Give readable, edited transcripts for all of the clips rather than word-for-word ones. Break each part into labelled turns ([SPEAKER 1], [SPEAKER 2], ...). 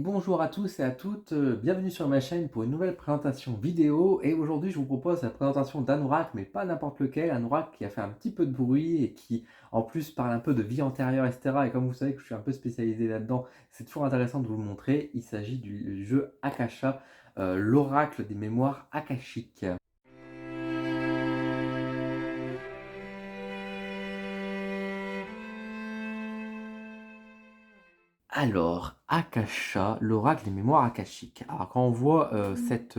[SPEAKER 1] bonjour à tous et à toutes, bienvenue sur ma chaîne pour une nouvelle présentation vidéo et aujourd'hui je vous propose la présentation d'un oracle, mais pas n'importe lequel, un oracle qui a fait un petit peu de bruit et qui en plus parle un peu de vie antérieure, etc. Et comme vous savez que je suis un peu spécialisé là-dedans, c'est toujours intéressant de vous le montrer. Il s'agit du jeu Akasha, l'oracle des mémoires akashiques. Alors, Akasha, l'oracle des mémoires akashiques. Alors quand on voit cette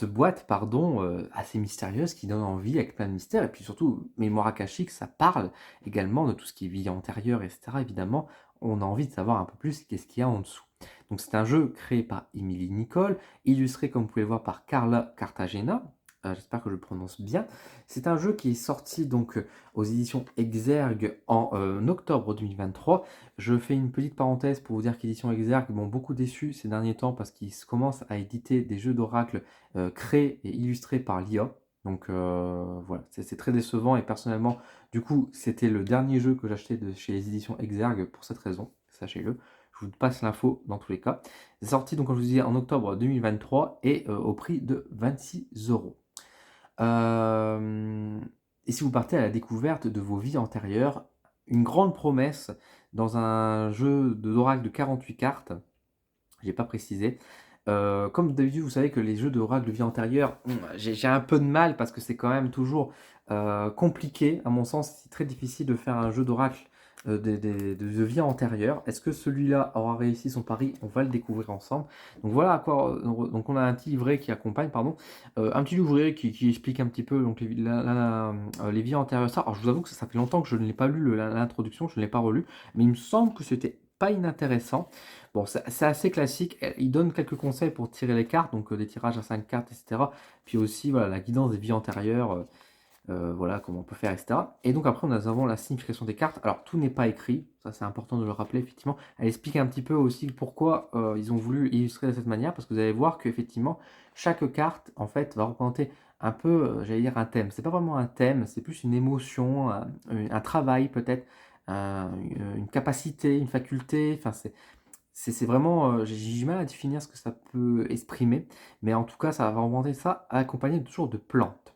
[SPEAKER 1] boîte, pardon, assez mystérieuse qui donne envie avec plein de mystères, et puis surtout, mémoire akashique, ça parle également de tout ce qui est vie antérieure, etc. Évidemment, on a envie de savoir un peu plus qu'est-ce qu'il y a en dessous. Donc c'est un jeu créé par Emily Nicole, illustré comme vous pouvez le voir par Carla Cartagena. J'espère que je le prononce bien. C'est un jeu qui est sorti donc aux éditions Exergue en octobre 2023. Je fais une petite parenthèse pour vous dire qu'Édition Exergue m'ont beaucoup déçu ces derniers temps parce qu'ils commencent à éditer des jeux d'oracle créés et illustrés par l'IA. Donc voilà, c'est très décevant et personnellement, du coup, c'était le dernier jeu que j'achetais de chez les éditions Exergue pour cette raison, sachez-le. Je vous passe l'info dans tous les cas. C'est sorti donc, comme je vous disais, en octobre 2023 et au prix de 26 euros. Et si vous partez à la découverte de vos vies antérieures, une grande promesse dans un jeu d'oracle de 48 cartes, j'ai pas précisé. Comme d'habitude, vous savez que les jeux d'oracle de vie antérieure, j'ai un peu de mal parce que c'est quand même toujours compliqué. À mon sens, c'est très difficile de faire un jeu d'oracle de vie antérieure. Est-ce que celui-là aura réussi son pari? On va le découvrir ensemble. Donc voilà à quoi. Donc on a un petit livret qui accompagne, pardon, un petit livret qui explique un petit peu donc les vies antérieures. Ça, alors je vous avoue que ça fait longtemps que je ne l'ai pas lu l'introduction, je ne l'ai pas relu, mais il me semble que c'était pas inintéressant. Bon, c'est assez classique. Il donne quelques conseils pour tirer les cartes, donc des tirages à 5 cartes, etc. Puis aussi, voilà, la guidance des vies antérieures, voilà, comment on peut faire, etc. Et donc après, nous avons la signification des cartes. Alors, tout n'est pas écrit, ça c'est important de le rappeler, effectivement. Elle explique un petit peu aussi pourquoi ils ont voulu illustrer de cette manière, parce que vous allez voir qu'effectivement, chaque carte, en fait, va représenter un peu, j'allais dire, un thème. C'est pas vraiment un thème, c'est plus une émotion, un travail peut-être, une capacité, une faculté, enfin, c'est vraiment, j'ai du mal à définir ce que ça peut exprimer, mais en tout cas, ça va représenter ça accompagné toujours de plantes.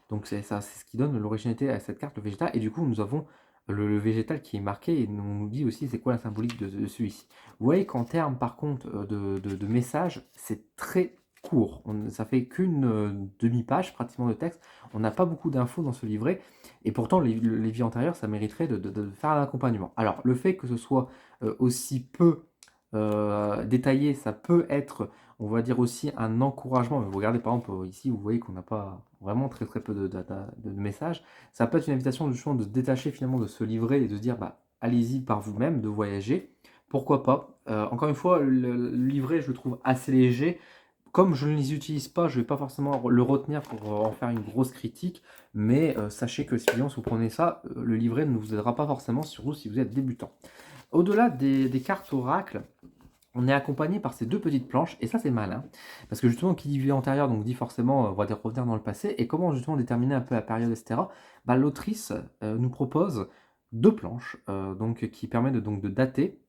[SPEAKER 1] Donc c'est ça, c'est ce qui donne l'originalité à cette carte, le végétal. Et du coup, nous avons le végétal qui est marqué et on nous dit aussi c'est quoi la symbolique de celui-ci. Vous voyez qu'en termes, par contre, de messages, c'est très court. Ça fait qu'une demi-page pratiquement de texte. On n'a pas beaucoup d'infos dans ce livret. Et pourtant, les vies antérieures, ça mériterait de faire un accompagnement. Alors, le fait que ce soit aussi peu détaillé, ça peut être, on va dire aussi un encouragement. Mais vous regardez par exemple ici, vous voyez qu'on n'a pas vraiment très très peu de messages. Ça peut être une invitation justement de se détacher finalement de ce livret et de se dire bah allez-y par vous-même, de voyager. Pourquoi pas. Encore une fois, le livret je le trouve assez léger. Comme je ne les utilise pas, je ne vais pas forcément le retenir pour en faire une grosse critique, mais sachez que si vous prenez ça, le livret ne vous aidera pas forcément, surtout si vous êtes débutant. Au-delà des cartes oracle, on est accompagné par ces deux petites planches, et ça c'est malin, parce que justement qui dit vie antérieure, donc dit forcément on va revenir dans le passé, et comment justement déterminer un peu la période, etc. Bah, l'autrice nous propose deux planches, donc qui permettent donc de dater.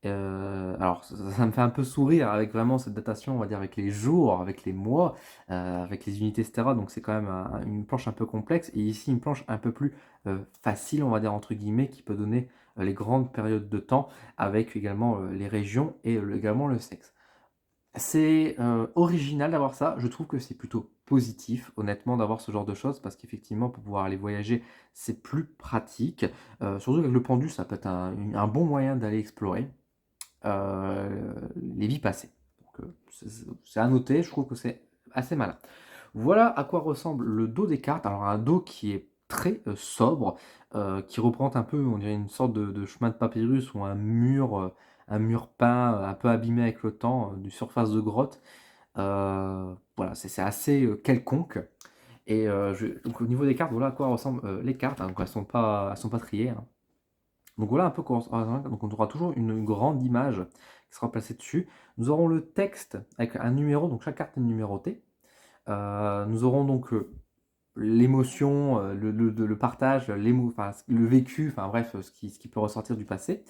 [SPEAKER 1] Alors ça me fait un peu sourire avec vraiment cette datation, on va dire avec les jours, avec les mois, avec les unités, etc. Donc c'est quand même une planche un peu complexe, et ici une planche un peu plus facile, on va dire entre guillemets, qui peut donner les grandes périodes de temps, avec également les régions et également le sexe. C'est original d'avoir ça, je trouve que c'est plutôt positif, honnêtement, d'avoir ce genre de choses, parce qu'effectivement, pour pouvoir aller voyager, c'est plus pratique. Surtout avec le pendu, ça peut être un bon moyen d'aller explorer les vies passées. Donc, c'est à noter, je trouve que c'est assez malin. Voilà à quoi ressemble le dos des cartes. Alors un dos qui est très sobre, qui représente un peu, on dirait une sorte de chemin de papyrus ou un mur peint un peu abîmé avec le temps, du surface de grotte. Voilà, c'est assez quelconque. Et donc au niveau des cartes, voilà à quoi ressemblent les cartes. Hein. Donc elles sont pas triées. Hein. Donc voilà un peu donc on aura toujours une grande image qui sera placée dessus. Nous aurons le texte avec un numéro, donc chaque carte est numérotée. Nous aurons donc l'émotion, le partage, enfin, le vécu, enfin bref, ce qui peut ressortir du passé.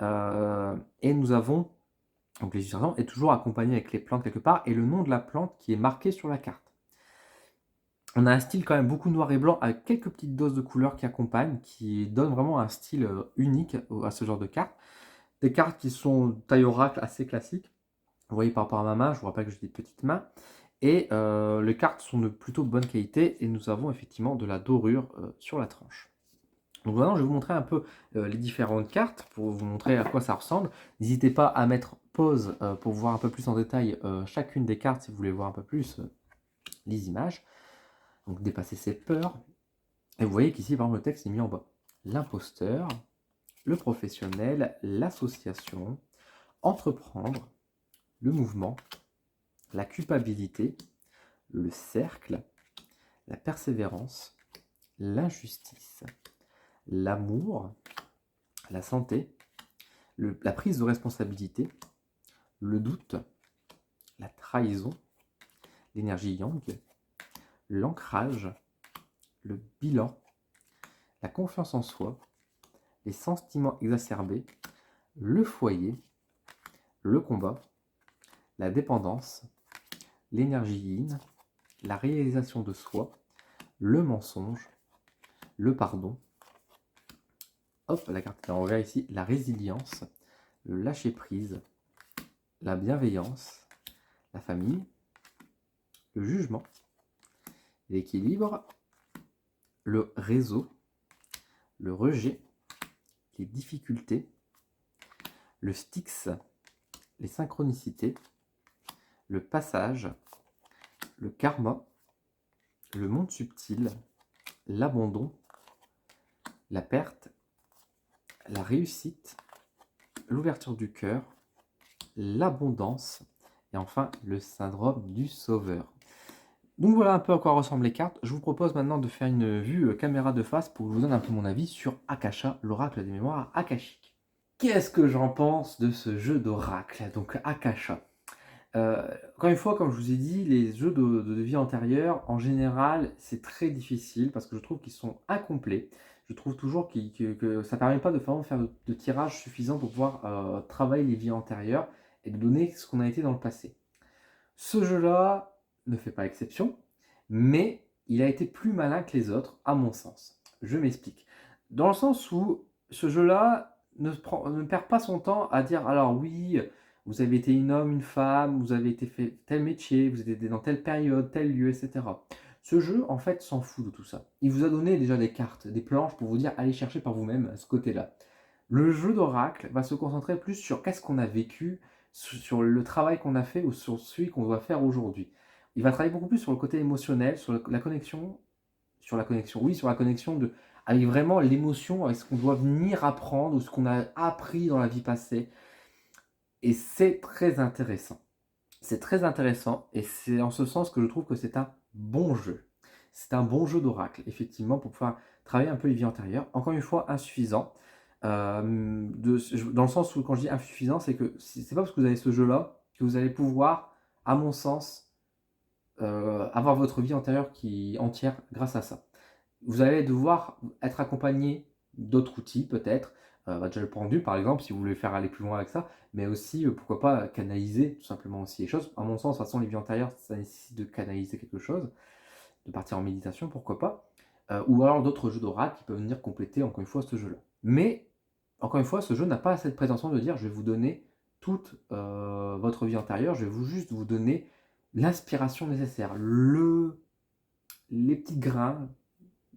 [SPEAKER 1] Et nous avons, donc les illustrations, est toujours accompagné avec les plantes quelque part, et le nom de la plante qui est marqué sur la carte. On a un style quand même beaucoup noir et blanc, avec quelques petites doses de couleurs qui accompagnent, qui donnent vraiment un style unique à ce genre de cartes. Des cartes qui sont taille oracle assez classiques. Vous voyez par rapport à ma main, je vous rappelle que j'ai des petites mains. Et les cartes sont de plutôt bonne qualité, et nous avons effectivement de la dorure sur la tranche. Donc maintenant, je vais vous montrer un peu les différentes cartes pour vous montrer à quoi ça ressemble. N'hésitez pas à mettre pause pour voir un peu plus en détail chacune des cartes si vous voulez voir un peu plus les images. Donc dépasser ses peurs. Et vous voyez qu'ici, par exemple, le texte est mis en bas. L'imposteur, le professionnel, l'association, entreprendre, le mouvement, la culpabilité, le cercle, la persévérance, l'injustice, l'amour, la santé, la prise de responsabilité, le doute, la trahison, l'énergie yang, l'ancrage, le bilan, la confiance en soi, les sentiments exacerbés, le foyer, le combat, la dépendance, l'énergie yin, la réalisation de soi, le mensonge, le pardon. Hop, la carte est en vert ici, la résilience, le lâcher-prise, la bienveillance, la famille, le jugement, l'équilibre, le réseau, le rejet, les difficultés, le Styx, les synchronicités, le passage, le karma, le monde subtil, l'abandon, la perte, la réussite, l'ouverture du cœur, l'abondance et enfin le syndrome du sauveur. Donc voilà un peu à quoi ressemblent les cartes. Je vous propose maintenant de faire une vue caméra de face pour que je vous donne un peu mon avis sur Akasha, l'oracle des mémoires akashiques. Qu'est-ce que j'en pense de ce jeu d'oracle, donc Akasha? Encore une fois, comme je vous ai dit, les jeux de vie antérieure, en général, c'est très difficile parce que je trouve qu'ils sont incomplets. Je trouve toujours que ça ne permet pas de vraiment faire de tirage suffisant pour pouvoir travailler les vies antérieures et de donner ce qu'on a été dans le passé. Ce jeu-là ne fait pas exception, mais il a été plus malin que les autres, à mon sens. Je m'explique. Dans le sens où ce jeu-là ne perd pas son temps à dire alors oui, vous avez été un homme, une femme, vous avez été fait tel métier, vous êtes dans telle période, tel lieu, etc. Ce jeu, en fait, s'en fout de tout ça. Il vous a donné déjà des cartes, des planches pour vous dire allez chercher par vous-même à ce côté-là. Le jeu d'oracle va se concentrer plus sur qu'est-ce qu'on a vécu, sur le travail qu'on a fait ou sur celui qu'on doit faire aujourd'hui. Il va travailler beaucoup plus sur le côté émotionnel, sur la connexion, sur la connexion avec vraiment l'émotion, avec ce qu'on doit venir apprendre ou ce qu'on a appris dans la vie passée. Et c'est très intéressant. C'est très intéressant et c'est en ce sens que je trouve que c'est un bon jeu. C'est un bon jeu d'oracle, effectivement, pour pouvoir travailler un peu les vies antérieures. Encore une fois, insuffisant. Dans le sens où, quand je dis insuffisant, c'est que c'est pas parce que vous avez ce jeu-là que vous allez pouvoir, à mon sens, avoir votre vie antérieure entière grâce à ça. Vous allez devoir être accompagné d'autres outils, peut-être. Déjà le pendu, par exemple, si vous voulez faire aller plus loin avec ça, mais aussi, pourquoi pas, canaliser tout simplement aussi les choses. À mon sens, de toute façon, les vies antérieures, ça nécessite de canaliser quelque chose, de partir en méditation, pourquoi pas. Ou alors d'autres jeux d'oracle qui peuvent venir compléter, encore une fois, ce jeu-là. Mais encore une fois, ce jeu n'a pas cette prétention de dire je vais vous donner toute votre vie antérieure, je vais juste vous donner l'inspiration nécessaire, les petits grains,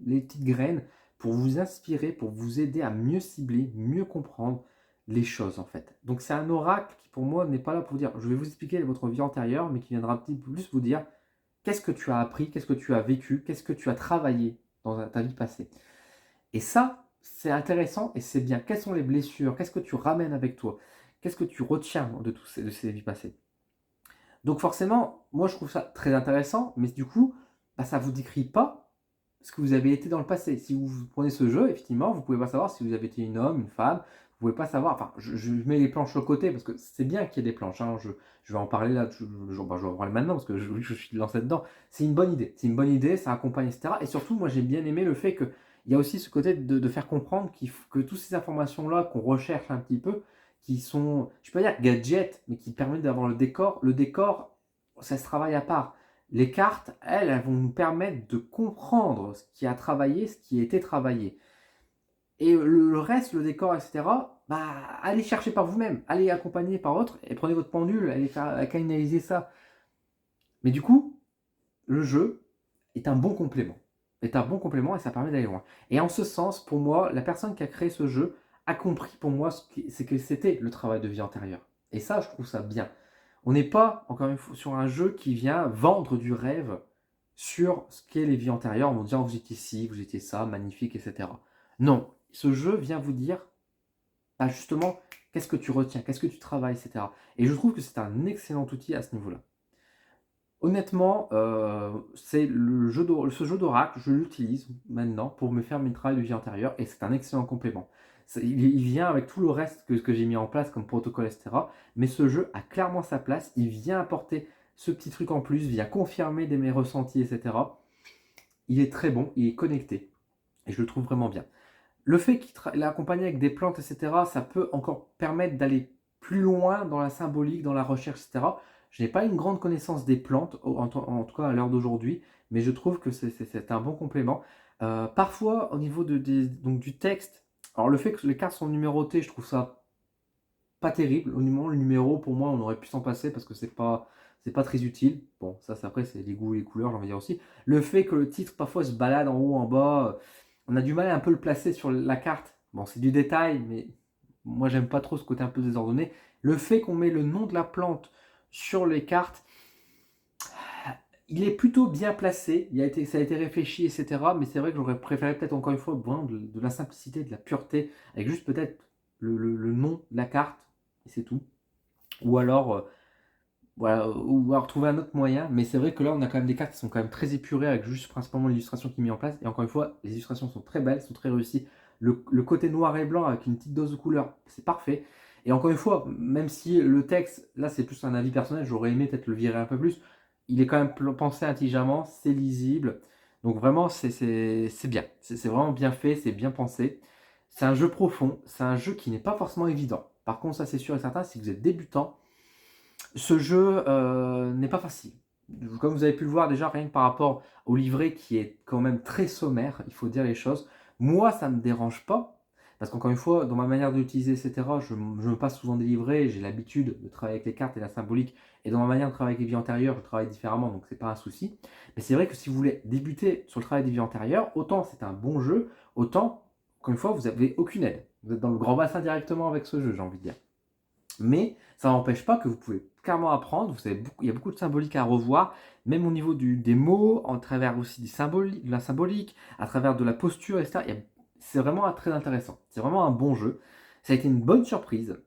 [SPEAKER 1] les petites graines pour vous inspirer, pour vous aider à mieux cibler, mieux comprendre les choses en fait. Donc c'est un oracle qui pour moi n'est pas là pour dire je vais vous expliquer votre vie antérieure, mais qui viendra un petit peu plus vous dire qu'est-ce que tu as appris, qu'est-ce que tu as vécu, qu'est-ce que tu as travaillé dans ta vie passée. Et ça, c'est intéressant et c'est bien. Quelles sont les blessures? Qu'est-ce que tu ramènes avec toi? Qu'est-ce que tu retiens de ces vies passées? Donc forcément, moi je trouve ça très intéressant, mais du coup, ça ne vous décrit pas ce que vous avez été dans le passé. Si vous prenez ce jeu, effectivement, vous ne pouvez pas savoir si vous avez été un homme, une femme, vous ne pouvez pas savoir. Enfin, je mets les planches de côté parce que c'est bien qu'il y ait des planches. Hein. Je vais en parler là, je vais en parler maintenant parce que je suis lancé dedans. C'est une bonne idée, ça accompagne, etc. Et surtout, moi j'ai bien aimé le fait qu'il il y a aussi ce côté de faire comprendre que toutes ces informations-là qu'on recherche un petit peu, qui sont, je peux pas dire gadgets, mais qui permettent d'avoir le décor, ça se travaille à part. Les cartes, elles vont nous permettre de comprendre ce qui a travaillé, ce qui a été travaillé. Et le reste, le décor, etc., bah, allez chercher par vous-même, allez accompagner par autre, et prenez votre pendule, allez canaliser ça. Mais du coup, le jeu est un bon complément. Est un bon complément et ça permet d'aller loin. Et en ce sens, pour moi, la personne qui a créé ce jeu a compris pour moi c'est que c'était le travail de vie antérieure. Et ça, je trouve ça bien. On n'est pas, encore une fois, sur un jeu qui vient vendre du rêve sur ce qu'est les vies antérieures en vous disant vous étiez ci, vous étiez ça, magnifique, etc. Non, ce jeu vient vous dire bah, justement qu'est-ce que tu retiens, qu'est-ce que tu travailles, etc. Et je trouve que c'est un excellent outil à ce niveau-là. Honnêtement, ce jeu d'oracle, je l'utilise maintenant pour me faire mes travaux de vie antérieure et c'est un excellent complément. Il vient avec tout le reste que j'ai mis en place comme protocole, etc. Mais ce jeu a clairement sa place, il vient apporter ce petit truc en plus, vient confirmer mes ressentis, etc. Il est très bon, il est connecté et je le trouve vraiment bien. Le fait qu'il est accompagné avec des plantes, etc., ça peut encore permettre d'aller plus loin dans la symbolique, dans la recherche, etc. Je n'ai pas une grande connaissance des plantes, en tout cas à l'heure d'aujourd'hui, mais je trouve que c'est un bon complément. Parfois, au niveau donc, du texte, alors le fait que les cartes sont numérotées, je trouve ça pas terrible. Au moment, le numéro, pour moi, on aurait pu s'en passer parce que c'est pas très utile. Bon, ça, après, c'est les goûts et les couleurs, j'ai envie de dire aussi. Le fait que le titre, parfois, se balade en haut, en bas, on a du mal à un peu le placer sur la carte. Bon, c'est du détail, mais moi, j'aime pas trop ce côté un peu désordonné. Le fait qu'on met le nom de la plante sur les cartes, il est plutôt bien placé. Ça a été réfléchi, etc. Mais c'est vrai que j'aurais préféré peut-être encore une fois vraiment de la simplicité, de la pureté, avec juste peut-être le nom de la carte, et c'est tout. Ou alors, voilà, ou alors trouver un autre moyen. Mais c'est vrai que là, on a quand même des cartes qui sont quand même très épurées, avec juste principalement l'illustration qui est mise en place. Et encore une fois, les illustrations sont très belles, sont très réussies. Le côté noir et blanc avec une petite dose de couleur, c'est parfait. Et encore une fois, même si le texte, là c'est plus un avis personnel, j'aurais aimé peut-être le virer un peu plus, il est quand même pensé intelligemment, c'est lisible. Donc vraiment, c'est bien. C'est vraiment bien fait, c'est bien pensé. C'est un jeu profond, c'est un jeu qui n'est pas forcément évident. Par contre, ça c'est sûr et certain, si vous êtes débutant, ce jeu n'est pas facile. Comme vous avez pu le voir déjà, rien que par rapport au livret qui est quand même très sommaire, il faut dire les choses. Moi, ça ne me dérange pas, parce qu'encore une fois, dans ma manière d'utiliser, etc., je me passe souvent des livrets, j'ai l'habitude de travailler avec les cartes et la symbolique, et dans ma manière de travailler avec les vies antérieures, je travaille différemment, donc c'est pas un souci. Mais c'est vrai que si vous voulez débuter sur le travail des vies antérieures, autant c'est un bon jeu, autant, encore une fois, vous n'avez aucune aide. Vous êtes dans le grand bassin directement avec ce jeu, j'ai envie de dire. Mais ça n'empêche pas que vous pouvez clairement apprendre. Il y a beaucoup de symbolique à revoir, même au niveau des mots, en travers aussi de la symbolique, à travers de la posture, etc. C'est vraiment très intéressant. C'est vraiment un bon jeu. Ça a été une bonne surprise.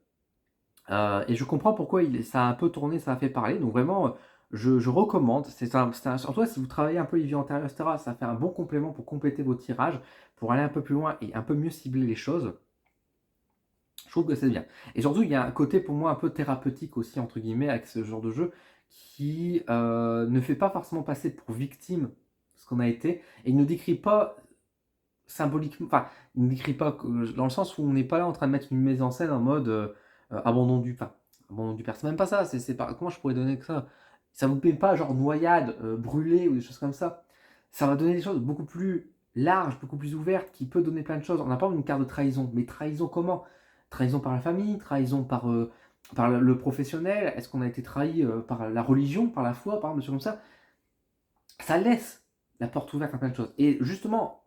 [SPEAKER 1] Et je comprends pourquoi ça a un peu tourné, ça a fait parler. Donc vraiment, je recommande. Surtout si vous travaillez un peu les vies antérieures, etc., ça fait un bon complément pour compléter vos tirages, pour aller un peu plus loin et un peu mieux cibler les choses. Je trouve que c'est bien. Et surtout, il y a un côté pour moi un peu thérapeutique aussi, entre guillemets, avec ce genre de jeu, qui ne fait pas forcément passer pour victime ce qu'on a été, et il ne décrit pas symboliquement, enfin, il ne décrit pas dans le sens où on n'est pas là en train de mettre une mise en scène en mode abandon du père. C'est même pas ça, c'est pas, comment je pourrais donner que ça? Ça vous met pas genre noyade, brûlée ou des choses comme ça. Ça va donner des choses beaucoup plus larges, beaucoup plus ouvertes, qui peut donner plein de choses. On n'a pas une carte de trahison, mais trahison comment? Trahison par la famille, trahison par le professionnel, est-ce qu'on a été trahi par la religion, par la foi, par exemple, des choses comme ça? Ça laisse la porte ouverte à plein de choses. Et justement,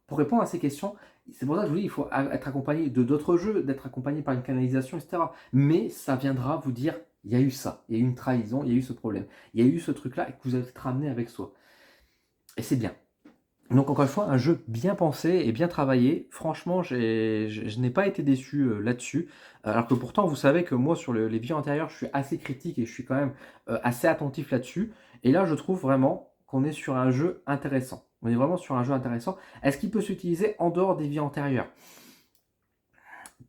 [SPEAKER 1] pour répondre à ces questions, c'est pour ça que je vous dis, il faut être accompagné de d'autres jeux, d'être accompagné par une canalisation, etc. Mais ça viendra vous dire, il y a eu ça, il y a eu une trahison, il y a eu ce problème, il y a eu ce truc-là, et que vous allez être ramené avec soi. Et c'est bien. Donc encore une fois, un jeu bien pensé et bien travaillé. Franchement, je n'ai pas été déçu là-dessus. Alors que pourtant, vous savez que moi, sur les vies antérieures, je suis assez critique et je suis quand même assez attentif là-dessus. Et là, je trouve vraiment qu'on est sur un jeu intéressant. On est vraiment sur un jeu intéressant. Est-ce qu'il peut s'utiliser en dehors des vies antérieures?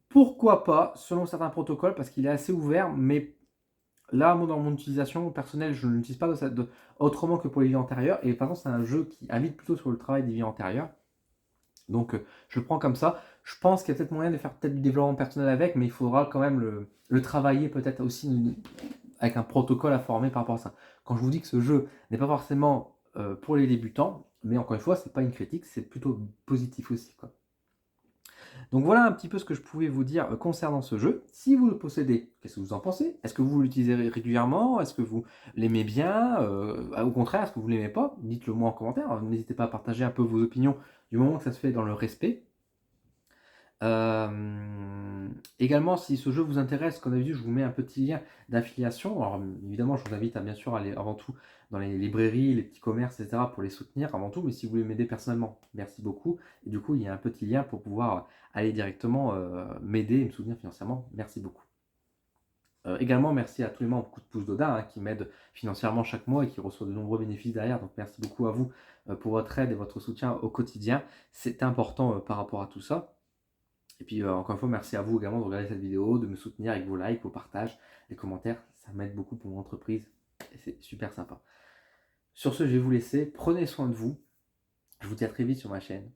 [SPEAKER 1] Pourquoi pas, selon certains protocoles, parce qu'il est assez ouvert, mais là, moi, dans mon utilisation personnelle, je ne l'utilise pas autrement que pour les vies antérieures. Et par contre, c'est un jeu qui invite plutôt sur le travail des vies antérieures. Donc je le prends comme ça. Je pense qu'il y a peut-être moyen de faire peut-être du développement personnel avec, mais il faudra quand même le travailler peut-être aussi avec un protocole à former par rapport à ça. Quand je vous dis que ce jeu n'est pas forcément pour les débutants, mais encore une fois, c'est pas une critique, c'est plutôt positif aussi, quoi. Donc voilà un petit peu ce que je pouvais vous dire concernant ce jeu. Si vous le possédez, qu'est-ce que vous en pensez? Est-ce que vous l'utilisez régulièrement? Est-ce que vous l'aimez bien? Au contraire, est-ce que vous l'aimez pas? Dites-le moi en commentaire. N'hésitez pas à partager un peu vos opinions du moment que ça se fait dans le respect. Également, si ce jeu vous intéresse, comme d'habitude, je vous mets un petit lien d'affiliation. Alors, évidemment, je vous invite à bien sûr aller avant tout dans les librairies, les petits commerces, etc. pour les soutenir avant tout. Mais si vous voulez m'aider personnellement, merci beaucoup. Et du coup, il y a un petit lien pour pouvoir aller directement m'aider et me soutenir financièrement. Merci beaucoup. Également, merci à tous les membres Coup de pouce d'Oda qui m'aident financièrement chaque mois et qui reçoivent de nombreux bénéfices derrière. Donc, merci beaucoup à vous pour votre aide et votre soutien au quotidien. C'est important par rapport à tout ça. Et puis encore une fois, merci à vous également de regarder cette vidéo, de me soutenir avec vos likes, vos partages, les commentaires. Ça m'aide beaucoup pour mon entreprise et c'est super sympa. Sur ce, je vais vous laisser. Prenez soin de vous. Je vous dis à très vite sur ma chaîne.